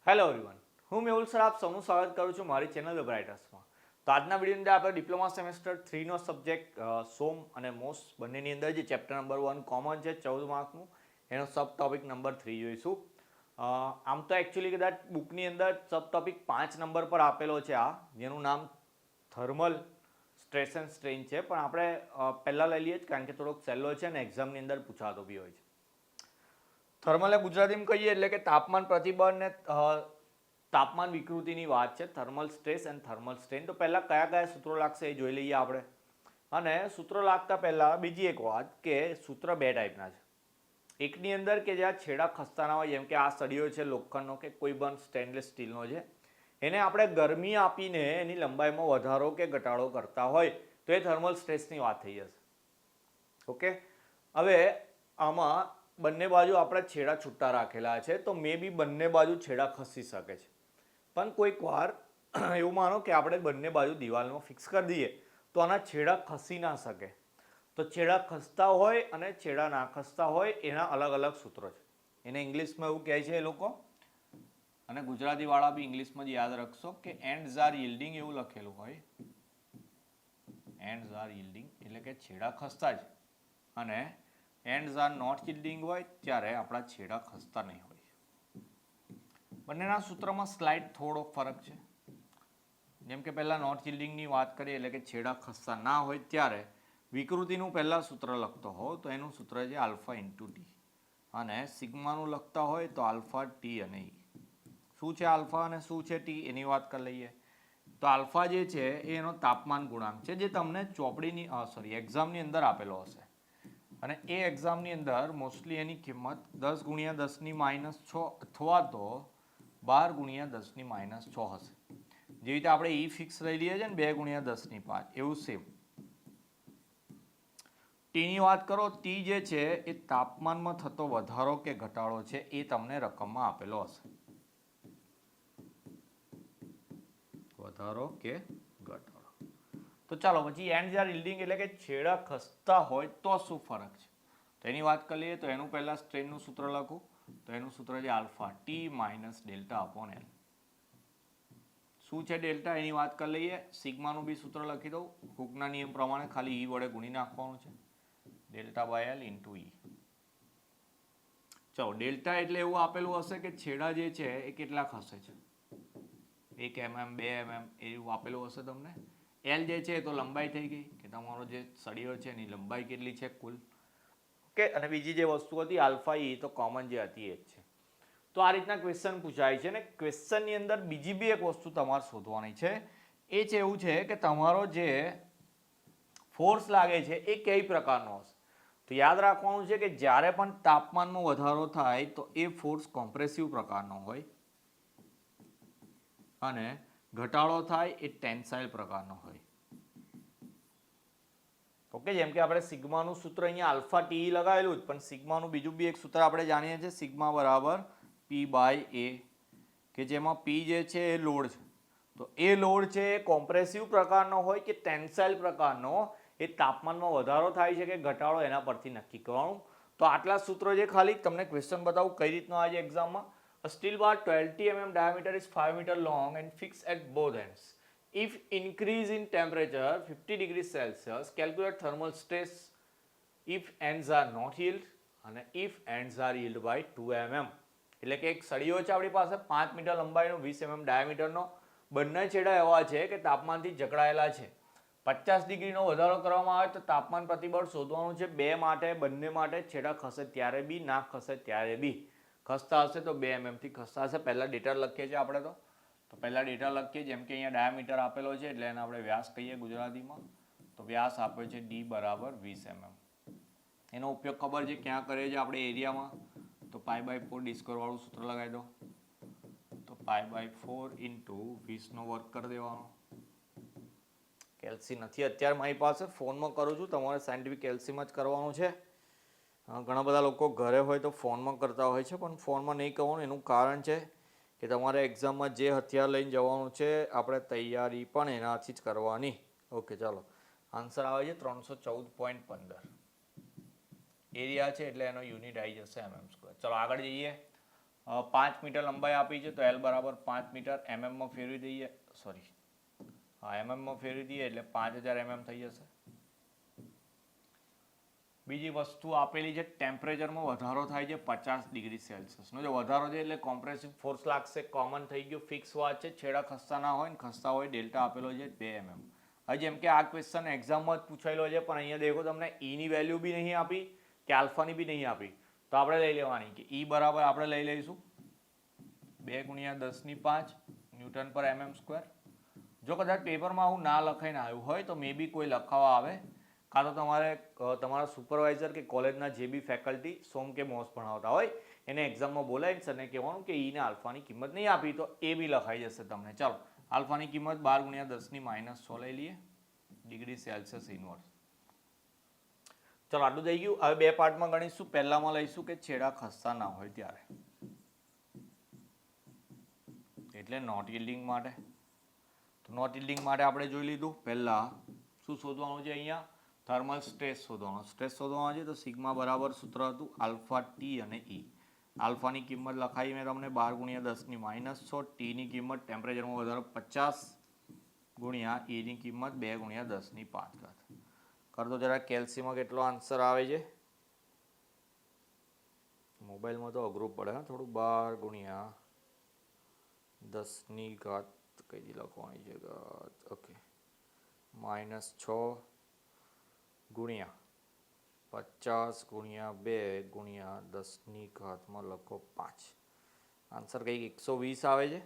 Hello everyone, હું Mehul sir આપ સૌનું સ્વાગત કરું છું મારી ચેનલ ધ બ્રાઇટર્સમાં. તો આજના વિડીયોની અંદર આપણે ડિપ્લોમા સેમેસ્ટર 3નો સબ્જેક્ટ સોમ અને મોસ બંનેની અંદર જે ચેપ્ટર નંબર 1 કોમન છે 14 માર્કનું, એનો સબ ટોપિક નંબર 3 જોઈશું. આમ તો એકચ્યુઅલી કદાચ બુકની અંદર સબ ટોપિક 5 નંબર પર આપેલો છે આ, જેનું નામ થર્મલ સ્ટ્રેસ એન્ડ સ્ટ્રેઇન છે, પણ આપણે પહેલાં લઈ લઈએ જ કારણ કે થોડોક સહેલો છે અને એક્ઝામની અંદર પૂછાતો બી હોય છે. થર્મલ એ ગુજરાતીમાં કહીએ એટલે કે તાપમાન પ્રતિબળ ને તાપમાન વિકૃતિની વાત છે. Thermal stress and thermal strain. તો પહેલાં કયા કયા સૂત્રો લાગશે એ જોઈ લઈએ આપણે. અને સૂત્રો લાગતા પહેલાં બીજી એક વાત કે સૂત્ર બે ટાઈપના છે. એકની અંદર કે જ્યાં છેડા ખસતા હોય, જેમ કે આ સળિયો છે લોખંડનો કે કોઈ પણ સ્ટેનલેસ સ્ટીલનો છે, એને આપણે ગરમી આપીને એની લંબાઈમાં વધારો કે ઘટાડો કરતા હોય તો એ થર્મલ સ્ટ્રેસની વાત થઈ જશે. ઓકે, હવે આમાં બંને બાજુ આપણે છેડા છૂટા રાખેલા છે, તો મે બી બંને બાજુ છેડા ખસી શકે છે. પણ કોઈક વાર એવું માનો કે આપણે બંને બાજુ દિવાલમાં ફિક્સ કરી દઈએ તો આના છેડા ખસી ના શકે. તો છેડા ખસતા હોય અને છેડા ના ખસતા હોય એના અલગ અલગ સૂત્રો છે. એને ઇંગ્લિશમાં એવું કહે છે એ લોકો, અને ગુજરાતીવાળા બી ઇંગ્લિશમાં જ યાદ રાખશો કે એન્ડ્સ આર yielding એવું લખેલું હોય. એન્ડ્સ આર yielding એટલે કે છેડા ખસતા જ, અને એન્ડ્સ આર નોટ yielding હોય ત્યારે આપણા છેડા ખસતા નહીં હોય. બંનેના સૂત્રમાં સ્લાઇડ થોડો ફરક છે. જેમ કે પહેલાં નોટ yieldingની વાત કરીએ એટલે કે છેડા ખસતા ના હોય ત્યારે વિકૃતિનું પહેલાં સૂત્ર લખતો હો તો એનું સૂત્ર છે આલ્ફા ઇન્ટુ ટી, અને સિગ્માનું લખતા હોય તો આલ્ફા ટી અને ઈ. શું છે આલ્ફા અને શું છે ટી એની વાત કરી લઈએ. તો આલ્ફા જે છે એ એનો તાપમાન ગુણાંક છે, જે તમને ચોપડીની એક્ઝામની અંદર આપેલો હશે, અને એ એક્ઝામની અંદર મોસ્ટલી એની કિંમત 10 × 10⁻6 અથવા તો 12 × 10⁻6 હશે. જેવી રીતે આપણે ઈ ફિક્સ લઈ લઈએ છીએ ને 2 × 10⁵, એવું સેમ. ટીની વાત કરો, ટી જે છે એ તાપમાનમાં થતો વધારો કે ઘટાડો છે એ તમને રકમમાં આપેલો હશે. વધારો કે ઘટાડો. તો ચાલો પછી એન્ડ્સ આર yielding એટલે કે છેડા ખસતા હોય તો શું ફરક છે તો એની વાત કરી લઈએ. તો એનું પહેલા સ્ટ્રેનનું સૂત્ર લખું તો એનું સૂત્ર છે alpha T minus delta upon L. શું છે ડેલ્ટા એની વાત કરી લઈએ. સિગ્માનું બી સૂત્ર લખી દઉં, હુકના નિયમ પ્રમાણે ખાલી ઈ વડે ગુણી નાખવાનું છે. Delta by L into E. ચલો, ડેલ્ટા એટલે એવું આપેલું હશે કે છેડા જે છે એ કેટલા ખસે છે, 1 mm 2 mm એવું આપેલું હશે તમને. એલ જે છે તો લંબાઈ થઈ ગઈ કે તમારો જે સળિયો છે એની લંબાઈ કેટલી છે કુલ. ઓકે, અને બીજી જે વસ્તુ હતી આલ્ફા ઈ તો કોમન જે હતી એ જ છે. તો આ રીતના ક્વેશ્ચન પૂછાય છે, ને ક્વેશ્ચનની અંદર બીજી બી એક વસ્તુ તમારે શોધવાની છે. એ છે એવું છે કે તમારો જે ફોર્સ લાગે છે એ કઈ પ્રકારનો હશે. તો યાદ રાખવાનું છે કે જ્યારે પણ તાપમાનમાં વધારો થાય તો એ ફોર્સ કોમ્પ્રેસિવ પ્રકારનો હોય, અને ઘટાડો થાય એ ટેન્સાઇલ પ્રકારનો હોય. ઓકે, જેમ કે આપણે સિગ્માનું સૂત્ર અહીંયા આલ્ફા ટી લગાવેલું જ, પણ સિગ્માનું બીજું બી એક સૂત્ર આપણે જાણીએ છીએ, સિગ્મા બરાબર પી બાય એ, કે જેમાં પી જે છે એ લોડ છે. તો એ લોડ છે એ કોમ્પ્રેસિવ પ્રકારનો હોય કે ટેન્સાઇલ પ્રકારનો, એ તાપમાનમાં વધારો થાય છે કે ઘટાડો એના પરથી નક્કી કરવાનું. તો આટલા સૂત્રો જે ખાલી તમને ક્વેશ્ચન બતાવું કઈ રીતનો આજે એક્ઝામમાં. A steel bar 20 mm diameter is 5 meter long and fixed at both ends. If increase in temperature 50 degrees Celsius, calculate thermal stress if ends are not yield અને if ends are yield by 2 mm. એટલે કે એક સળિયો છે આપણી પાસે 5 metre લંબાઈનો 20 mm ડાયામીટરનો. બંને છેડા એવા છે કે તાપમાનથી જકડાયેલા છે. 50 ડિગ્રીનો વધારો કરવામાં આવે તો તાપમાન પ્રતિબળ શોધવાનું છે બે માટે, બંને માટે. છેડા ખસે ત્યારે બી, ના ખસે ત્યારે બી. ખસતા હશે તો 2 mm થી ખસતા હશે. પહેલા ડેટા લખીએ છીએ આપણે તો પહેલા ડેટા લખીએ. જેમ કે અહીંયા ડાયામીટર આપેલો છે એટલે એને આપણે વ્યાસ કહીએ ગુજરાતીમાં. તો વ્યાસ આપ્યો છે ડી બરાબર 20 mm. એનો ઉપયોગ ખબર છે ક્યાં કરીએ છીએ આપણે એરિયામાં, તો π/4 d² વાળું સૂત્ર લગાવી દો. તો π/4 ઇન્ટુ 20નો વર્ગ કરી દેવાનો. કેલ્સી નથી અત્યારે મારી પાસે, ફોનમાં કરું છું, તમારે સાયન્ટિફિક કેલ્સીમાં જ કરવાનું છે. ઘણા બધા લોકો ઘરે હોય તો ફોનમાં કરતા હોય છે, પણ ફોનમાં નહીં કરવાનું. એનું કારણ છે કે તમારે એક્ઝામમાં જે હથિયાર લઈને જવાનું છે આપણે તૈયારી પણ એનાથી જ કરવાની. ઓકે, ચાલો આન્સર આવે છે 314.15. એરિયા છે એટલે એનો યુનિટ આવી જશે mm². ચલો આગળ જઈએ. 5 મીટર લંબાઈ આપી છે તો એલ બરાબર 5 મીટર એમએમમાં ફેરવી દઈએ, સોરી હા એમએમમાં ફેરવી દઈએ એટલે 5000 mm થઈ જશે. બીજી વસ્તુ આપેલી છે ટેમ્પરેચરમાં વધારો થાય છે 50 ડિગ્રી સેલ્સિયસનો. જો વધારો છે એટલે કોમ્પ્રેસિવ ફોર્સ લાગશે, કોમન થઈ ગયું, ફિક્સ વાત છે, છેડા ખસતા ના હોય ને ખસતા હોય ડેલ્ટા આપેલો છે 2 mm. હવે જેમ કે આ ક્વેશ્ચન એક્ઝામમાં જ પૂછાયેલો છે પણ અહીંયા દેખો તમને ઈની વેલ્યુ બી નહીં આપી કે આલ્ફાની બી નહીં આપી, તો આપણે લઈ લેવાની કે ઈ બરાબર આપણે લઈ લઈશું 2 × 10⁵ ન્યૂટન પર mm સ્ક્વેર. જો કદાચ પેપરમાં આવું ના લખાઈને આવ્યું હોય તો મે બી કોઈ લખાવા આવે, કાં તો તમારે તમારા સુપરવાઇઝર કે કોલેજના જે બી ફેકલ્ટી સોમ કે મોસ ભણાવતા હોય એને એક્ઝામમાં બોલાવીને સરને કહેવાનું કે ઈને આલ્ફાની કિંમત નહીં આપી તો એ બી લખાઈ જશે તમને. ચાલો આલ્ફાની કિંમત 12 × 10⁻6 લઈ લઈએ ડિગ્રી સેલ્સિયસ ઇનવર્સ. ચલો આટલું થઈ ગયું. હવે બે પાર્ટમાં ગણીશું. પહેલામાં લઈશું કે છેડા ખસતા ના હોય ત્યારે, એટલે નોટ યીલ્ડિંગ માટે. તો નોટ યીલ્ડિંગ માટે આપણે જોઈ લીધું. પહેલા શું શોધવાનું છે? અહીંયા થર્મલ સ્ટ્રેસ શોધવાનો. સ્ટ્રેસ શોધવાનો છે તો સિગ્મા બરાબર સૂત્ર હતું આલ્ફા ટી અને ઈ. આલ્ફાની કિંમત લખાઈ મેં તમને 12 × 10⁻6, ટીની કિંમત ટેમ્પરેચરમાં વધારો 50 ગુણ્યા એની કિંમત 2 × 10⁵. કરતો જરા કેલ્સીમાં કેટલો આન્સર આવે છે? મોબાઈલમાં તો અઘરું પડે હા થોડું. 12 × 10⁻, કઈ લખવાની છે? ઓકે, -6 ગુણ્યા 50 ગુણ્યા 2 ગુણ્યા 10⁻, માં લખો 5. આન્સર કંઈક 120 આવે છે.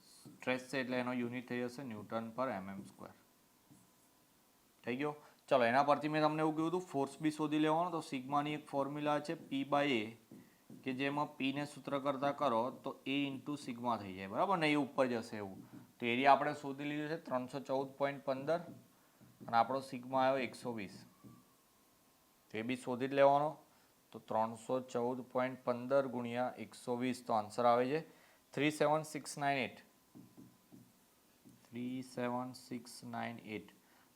સ્ટ્રેસ છે એટલે એનો યુનિટ થઈ જશે ન્યૂટન પર mm સ્ક્વેર. થઈ ગયો. ચલો એના પરથી મેં તમને એવું કહ્યું હતું ફોર્સ બી શોધી લેવાનો. તો સિગ્માની એક ફોર્મ્યુલા છે P/A કે જેમાં P ને સૂત્ર કરતા કરો તો A × સિગ્મા થઈ જાય, બરાબર ને? એ ઉપર જશે એવું. તો એરિયા આપણે શોધી લીધું છે 314.15 અને આપણો સિગ્મા આવ્યો 120. તો એ બી શોધી જ લેવાનો. તો 314.15 ગુણ્યા 120 તો આન્સર આવે છે 37698. 37698.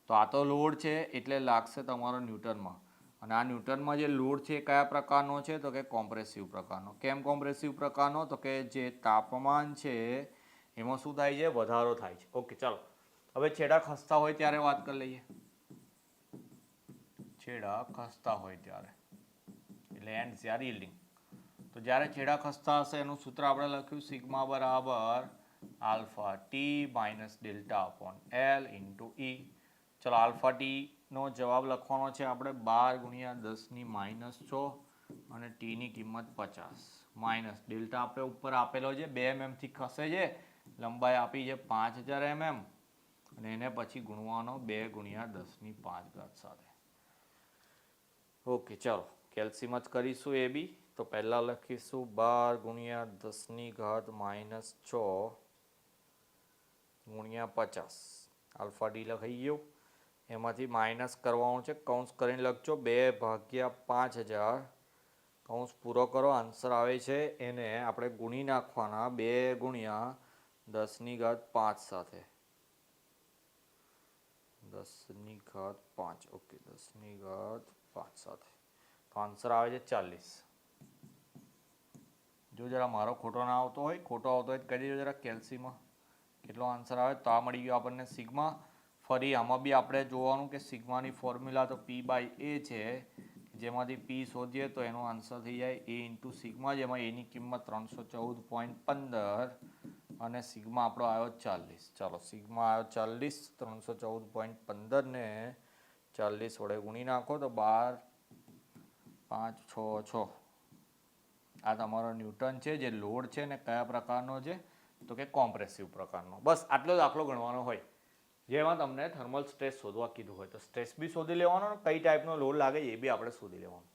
તો આ તો લોડ છે એટલે લાગશે તમારો ન્યૂટનમાં. અને આ ન્યૂટનમાં જે લોડ છે એ કયા પ્રકારનો છે? તો કે કોમ્પ્રેસિવ પ્રકારનો. કેમ કોમ્પ્રેસિવ પ્રકારનો? તો કે જે તાપમાન છે એમાં શું થાય છે? વધારો થાય છે. ઓકે ચાલો હવે છેડા ખસતા હોય ત્યારે વાત કરી લઈએ. છેડા ખસતા હોય ત્યારે એટલે એન્ડ જ્યારે યીલ્ડિંગ. તો જ્યારે છેડા ખસતા હશે એનું સૂત્ર આપણે લખ્યું સિગ્મા બરાબર alpha T minus delta upon L into E. ચલો આલ્ફા ટી નો જવાબ લખવાનો છે આપણે 12 × 10⁻6 અને ટીની કિંમત 50 માઇનસ ડેલ્ટા આપણે ઉપર આપેલો છે 2 mm થી ખસે છે, લંબાઈ આપી છે 5000 mm અને એને પછી ગુણવાનો 2 × 10⁵ સાથે. ઓકે ચાલો કેલ્સીમ જ કરીશું એ બી. તો પહેલા લખીશું 12 × 10⁻6 ગુણ્યા 50. આલ્ફા ડી લખાઈ ગયું. એમાંથી માઇનસ કરવાનું છે, કૌંસ કરીને લખજો 2/5000 કૌંસ પૂરો કરો. આન્સર આવે છે એને આપણે ગુણી નાખવાના 2 × 10⁵ સાથે. 10⁵. ઓકે 10⁵ સાથે. તો આન્સર આવે છે 40. જો જરા મારો ખોટો ના આવતો હોય, ખોટો આવતો હોય કહી દેજો જરા કેલ્સીમાં કેટલો આન્સર આવે. તો આ મળી ગયો આપણને સિગ્મા. ફરી આમાં બી આપણે જોવાનું કે સિગ્માની ફોર્મ્યુલા તો P/A છે, જેમાંથી P શોધીએ તો એનો આન્સર થઈ જાય A × સિગ્મા, જેમાં એની કિંમત 314.15 અને સિગ્મા આપણો આવ્યો 40. ચાલો સિગ્મા આવ્યો 40, 314.15 ને 40 વડે ગુણી નાખો તો 12 5 6 6. આ તમારો ન્યૂટન છે. જે લોડ છે ને કયા પ્રકારનો છે? તો કે કોમ્પ્રેસિવ પ્રકારનો. બસ આટલો દાખલો ગણવાનો હોય જેમાં તમને થર્મલ સ્ટ્રેસ શોધવા કીધું હોય. તો સ્ટ્રેસ બી શોધી લેવાનો, કઈ ટાઈપનો લોડ લાગે એ બી આપણે શોધી લેવાનું.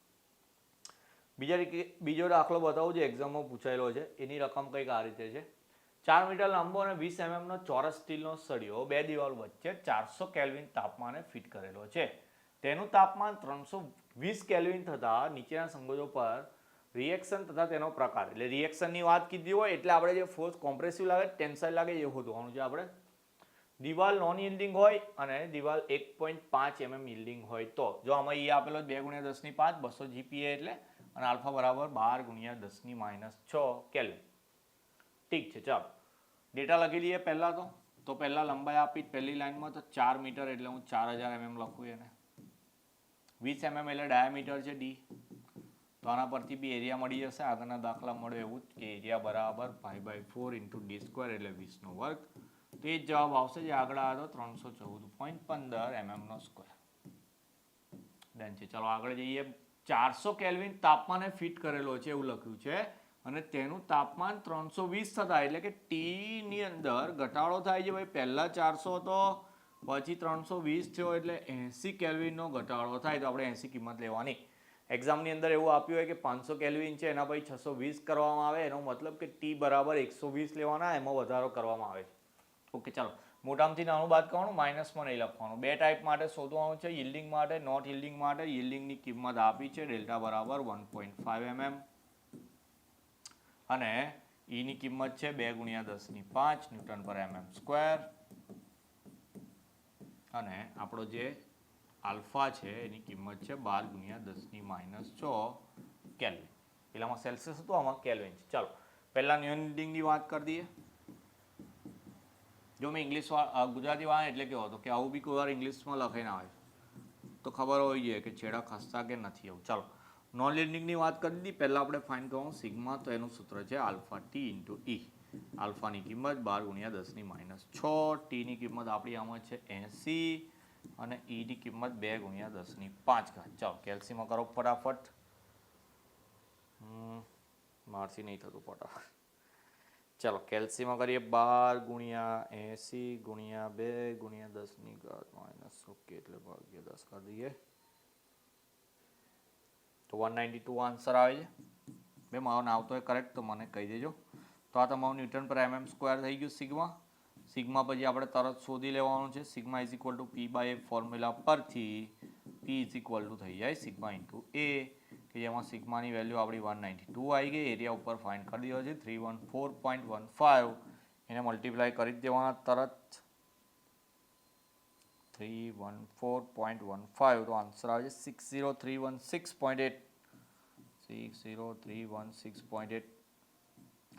બીજો દાખલો બતાવું જે એક્ઝામમાં પૂછાયેલો છે. એની રકમ કંઈક આ રીતે છે. 4 મીટર લાંબો અને 20 mm નો ચોરસ સ્ટીલનો સળિયો બે દિવાલ વચ્ચે 400 કેલ્વિન તાપમાને ફિટ કરેલો છે. તેનું તાપમાન 320 કેલ્વિન થતાં નીચેના સંકોચો પર રિએક્શન તથા તેનો પ્રકાર, એટલે રિએક્શનની વાત કીધી હોય એટલે આપણે જે ફોર્સ કોમ્પ્રેસિવ લાગે ટેન્સાઇલ લાગે એ શોધવાનું છે આપણે. દિવાલ નોન યીલ્ડિંગ હોય અને દિવાલ 1.5 mm યીલ્ડિંગ હોય તો જો આમાં એ આપેલો 2 × 10⁵ 200 GPa એટલે અને આલ્ફા બરાબર 12 × 10⁻6 કેલ્વિન. ઠીક છે, ચાલો ડેટા લખી લઈએ પહેલાં તો પહેલાં લંબાઈ આપી પહેલી લાઇનમાં તો 4 મીટર એટલે હું 4000 mm લખું એને. 20 mm એટલે ડાયામીટર છે ડી. તો આના પરથી બી એરિયા મળી જશે. આગળના દાખલા મળે એવું જ કે એરિયા બરાબર π/4 × d² એટલે 20 નો વર્ગ. તો એ જ જવાબ આવશે જે આગળ આવ્યો 314.15 mm². ડન છે. ચાલો આગળ જઈએ. 400 કેલ્વિન તાપમાને ફિટ કરેલો છે એવું લખ્યું છે અને તેનું તાપમાન 320 થતા એટલે કે ટી ની અંદર ઘટાડો થાય છે ભાઈ. પહેલા 400 હતો પછી 320 થયો એટલે 80 કેલ્વિનનો ઘટાડો થાય. તો આપણે 80 કિંમત લેવાની. એક્ઝામની અંદર એવું આપ્યું હોય કે 500 કેલ્વિન છે એના પછી 620 કરવામાં આવે, એનો મતલબ કે ટી બરાબર 120 લેવાના, એમાં વધારો કરવામાં આવે છે. ઓકે, ચાલો મોટામાંથી નાનું બાદ કરવાનું, માઇનસમાં નહીં લખવાનું. બે ટાઈપ માટે શોધવાનું છે, યીલ્ડિંગ માટે, નોટ યીલ્ડિંગ માટે. યીલ્ડિંગની કિંમત આપી છે ડેલ્ટા બરાબર 1.5 mm અને ઈની કિંમત છે 2 × 10⁵ Nm². અને આપણો જે આલ્ફા છે એની કિંમત છે 12 × 10⁻6 કેલ્વિન. પેલામાં સેલ્સિયસ હતું, આમાં કેલ્વિન છે. ચાલો પહેલા યીલ્ડિંગની વાત કરી દઈએ. જો મેં ઇંગ્લિશ ગુજરાતી વાળા એટલે કેવો હતો કે આવું બી કોઈ વાર ઇંગ્લિશમાં લખાઈને આવે તો ખબર હોવી જોઈએ કે છેડા ખસતા કે નથી આવું. ચાલો નોન યીલ્ડિંગની વાત કરી દીધી. પહેલાં આપણે ફાઇન્ડ કરવાનું સિગ્મા, તો એનું સૂત્ર છે આલ્ફા ટી × ઈ. આલ્ફાની કિંમત 12 × 10⁻6, ટીની કિંમત આપણી આમાં છે 80 અને ઈની કિંમત 2 × 10⁵. ચાલો કેલ્સીમાં કરો ફટાફટ. મારથી નહીં થતું ફટાફટ. ચાલો કેલ્સીમાં કરીએ 12 × 80 × 2 × 10⁻⁻. ઓકે, એટલે ભાગ્યા 10 કરી દઈએ તો 192 આન્સર આવે છે. બે મારો નામ તો કરેક્ટ તો મને કહી દેજો. તો આ તમારું ન્યૂટન પર mm² થઈ ગયું સિગ્મા. સિગ્મા પછી આપણે તરત શોધી લેવાનું છે. સિગ્મા = p/a ફોર્મ્યુલા પરથી p = થઈ જાય સિગ્મા × a, કે જેમાં સિગ્માની વેલ્યુ આપણી 192 આવી ગઈ. એરિયા ઉપર ફાઇન્ડ કરી દીધો છે 314.15. એને મલ્ટીપ્લાય કરી જ દેવાના તરત. 314.15 તો આન્સર આવે છે 60316.8. 60316.8.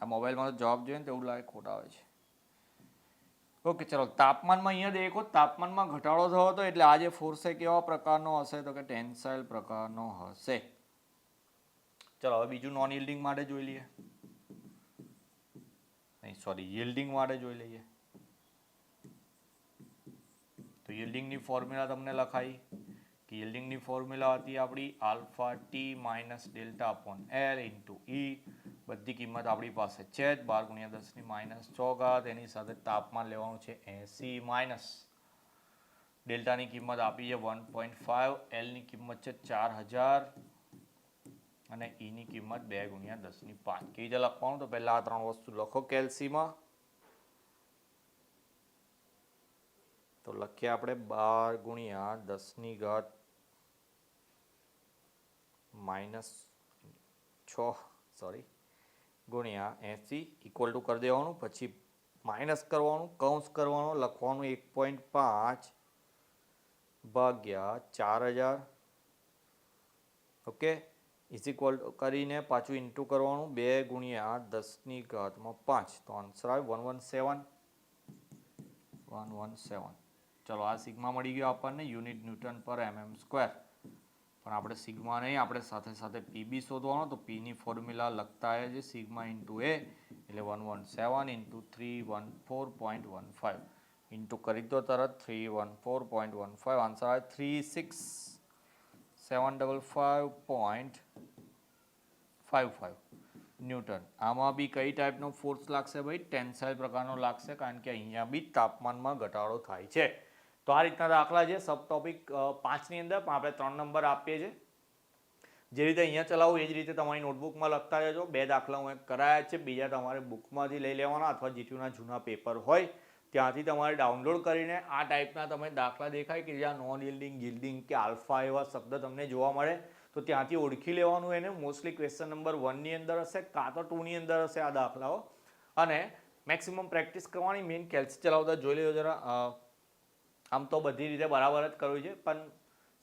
આ મોબાઈલમાં તો જવાબ જોઈએ ને તો એવું લાગે ખોટા આવે છે. ઓકે, ચલો તાપમાનમાં અહીંયા દેખો, તાપમાનમાં ઘટાડો થયો હતો એટલે આ જે ફોર્સ છે કેવા પ્રકારનો હશે તો કે ટેન્સાઇલ પ્રકારનો હશે. ચલો હવે બીજું નોન યીલ્ડિંગ માટે જોઈ લઈએ. નહીં સોરી, યીલ્ડિંગ માટે જોઈ લઈએ. તો યીલ્ડિંગની ફોર્મ્યુલા તમને લખાઈ કે યીલ્ડિંગની ફોર્મ્યુલા હતી આપણી alpha T minus delta upon L into E. બધી કિંમત આપણી પાસે છે જ 12 × 10⁻⁴. એની સાથે તાપમાન લેવાનું છે 80 માઇનસ ડેલ્ટાની કિંમત આપી છે 1.5, એલની કિંમત છે 4000 અને ઈની કિંમત 2 × 10⁵. કેવી રીતે લખવાનું તો પહેલા આ ત્રણ વસ્તુ લખો કેલ્સીમાં. તો લખીએ આપણે 12 × 10⁻⁶ ગુણ્યા 80 ઇક્વલ ટુ કરી દેવાનું. પછી માઇનસ કરવાનું, કૌંસ કરવાનો, લખવાનું 1.5 ભાગ્યા 4000. ઓકે, ઇઝ ઇક્વલ કરીને પાછું ઇન્ટુ કરવાનું 2 × 10⁵. તો આન્સર આવે 117. ચલો આ સિગ્મા મળી ગયો આપણને યુનિટ ન્યૂટન પર mm². પણ આપણે સિગ્મા નહીં, આપણે સાથે સાથે પીબી શોધવાનો. તો પીની ફોર્મ્યુલા લખતા આવ્યા છે સિગ્મા × a એટલે 117 × 314.15 ઇન્ટુ કરી દો તરત 314.15. આન્સર આવે 36755.55 ન્યૂટન. આમાં બી કઈ ટાઈપનો ફોર્સ લાગશે ભાઈ? ટેન્સાઇલ પ્રકારનો લાગશે, કારણ કે અહીંયા બી તાપમાનમાં ઘટાડો થાય છે. તો આ રીતના દાખલા છે સબ ટોપિક 5ની અંદર, પણ આપણે 3 નંબર આપીએ છીએ. જે રીતે અહીંયા ચલાવું એ જ રીતે તમારી નોટબુકમાં લખતા રહેજો. 2 દાખલા હું કરાયા છે, બીજા તમારે બુકમાંથી લઈ લેવાના અથવા જીટીયુના જૂના પેપર હોય ત્યાંથી તમારે ડાઉનલોડ કરીને આ ટાઈપના તમે દાખલા દેખાય કે જ્યાં નોન યીલ્ડિંગ, યીલ્ડિંગ કે આલ્ફા એવા શબ્દ તમને જોવા મળે તો ત્યાંથી ઓળખી લેવાનું. એને મોસ્ટલી ક્વેશ્ચન નંબર 1ની અંદર હશે કાં તો 2ની અંદર હશે આ દાખલાઓ. અને મેક્સિમમ પ્રેક્ટિસ કરવાની. મેઇન કેલ્સી ચલાવતા જોઈ લેજો જરા. આમ તો બધી રીતે બરાબર જ કરવું છે, પણ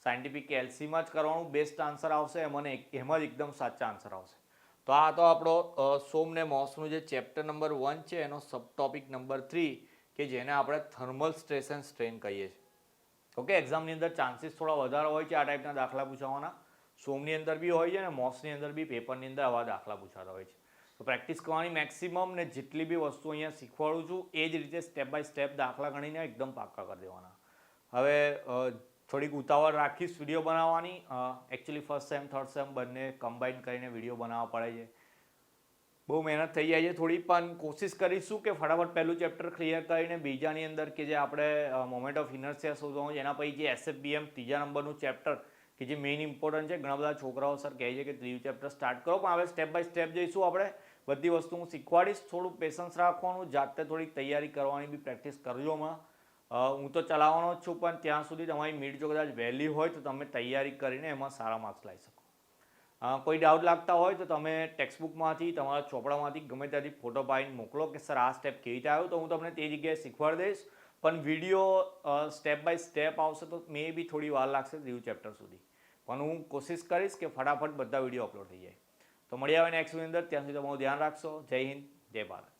સાયન્ટિફિક કે એલસીમાં જ કરવાનું બેસ્ટ આન્સર આવશે, એમાં જ એકદમ સાચા આન્સર આવશે. તો આ તો આપણો સોમ ને મોસનું જે ચેપ્ટર નંબર 1 છે એનો સબ ટોપિક નંબર 3 કે જેને આપણે થર્મલ સ્ટ્રેસ એન્ડ સ્ટ્રેન કહીએ છીએ. ઓકે, એક્ઝામની અંદર ચાન્સીસ થોડા વધારે હોય છે આ ટાઈપના દાખલા પૂછાવાના. સોમની અંદર બી હોય છે અને મોસની અંદર બી પેપરની અંદર આવા દાખલા પૂછાતા હોય છે. તો પ્રેક્ટિસ કરવાની મેક્સિમમ, ને જેટલી બી વસ્તુ અહીંયા શીખવાડું છું એ જ રીતે સ્ટેપ બાય સ્ટેપ દાખલા ગણીને એકદમ પાક્કા કરી દેવાના. હવે થોડીક ઉતાવળ રાખીશ વિડીયો બનાવવાની. Actually first sem third sem બંને કમ્બાઈન કરીને વિડીયો બનાવવા પડે છે. બહુ મહેનત થઈ જાય છે થોડી, પણ કોશિશ કરીશું કે ફટાફટ પહેલું ચેપ્ટર ક્લિયર કરીને બીજાની અંદર કે જે આપણે મોમેન્ટ ઓફ ઇનર્શિયા શોધવાનું છે એના પછી જે SFBM ત્રીજા નંબરનું ચેપ્ટર કે જે મેઇન ઇમ્પોર્ટન્ટ છે. ઘણા બધા છોકરાઓ સર કહે છે કે ત્રીજું ચેપ્ટર સ્ટાર્ટ કરો, પણ હવે સ્ટેપ બાય સ્ટેપ જઈશું આપણે. બધી વસ્તુ હું શીખવાડીશ. થોડું પેશન્સ રાખવાનું, જાતે થોડીક તૈયારી કરવાની બી પ્રેક્ટિસ કરજો. હું તો ચલાવવાનો જ છું, પણ ત્યાં સુધી તમારી મીડ જો કદાચ વહેલી હોય તો તમે તૈયારી કરીને એમાં સારા માર્ક્સ લાવી શકો. કોઈ ડાઉટ લાગતા હોય તો તમે ટેક્સ્ટબુકમાંથી, તમારા ચોપડામાંથી ગમે ત્યાંથી ફોટો પાડીને મોકલો કે સર આ સ્ટેપ કેવી રીતે આવ્યો, તો હું તમને તે જગ્યાએ શીખવાડી દઈશ. પણ વિડીયો સ્ટેપ બાય સ્ટેપ આવશે તો મે બી થોડી વાર લાગશે ત્રીજું ચેપ્ટર સુધી, પણ હું કોશિશ કરીશ કે ફટાફટ બધા વિડીયો અપલોડ થઈ જાય. તો મળી આવે નેક્સ્ટ વિડીયો અંદર. ત્યાં સુધી તમારું ધ્યાન રાખશો. જય હિન્દ, જય ભારત.